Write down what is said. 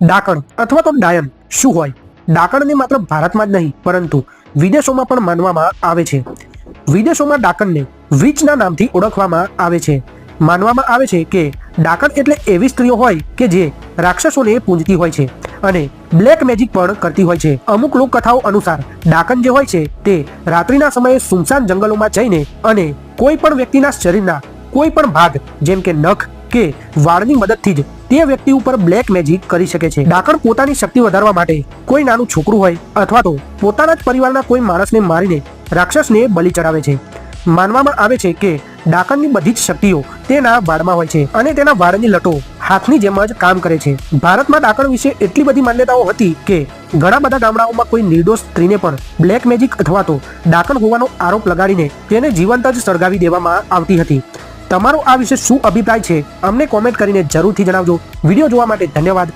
ડાકણ અથવા તો ડાયન શું હોય? ડાકણને માત્ર ભારતમાં જ નહીં પરંતુ વિદેશોમાં પણ માનવામાં આવે છે. વિદેશોમાં ડાકણને વિચના નામથી ઓળખવામાં આવે છે. માનવામાં આવે છે કે ડાકણ એટલે એવી સ્ત્રીઓ હોય કે જે રાક્ષસોને પૂજતી હોય છે અને બ્લેક મેજિક પણ કરતી હોય છે. અમુક લોકકથાઓ અનુસાર ડાકણ જે હોય છે તે રાત્રિના સમયે સુનસાન જંગલોમાં જઈને અને કોઈ પણ વ્યક્તિના શરીરના કોઈ પણ ભાગ જેમ કે નખ કે વાળની મદદથી જ તે વ્યક્તિ ઉપર બ્લેક મેજિક કરી શકે છે. ડાકણ પોતાની શક્તિ વધારવા માટે કોઈ નાનું છોકરું હોય અથવા તો પોતાના જ પરિવારના કોઈ માણસને મારીને રાક્ષસને બલિ ચડાવે છે. માનવામાં આવે છે કે ડાકણની બધી જ શક્તિઓ તેના વાળમાં હોય છે અને તેના વાળની લટો હાથની જેમ જ કામ કરે છે. ભારતમાં ડાકણ વિશે એટલી બધી માન્યતાઓ હતી કે ઘણા બધા ગામડાઓમાં કોઈ નિર્દોષ સ્ત્રીને પણ બ્લેક મેજિક અથવા તો ડાકણ હોવાનો આરોપ લગાડીને તેને જીવંત જ સળગાવી દેવામાં આવતી હતી. તમારો આ વિશે શું અભિપ્રાય છે અમને કોમેન્ટ કરીને જરૂરથી જણાવજો. વિડીયો જોવા માટે ધન્યવાદ.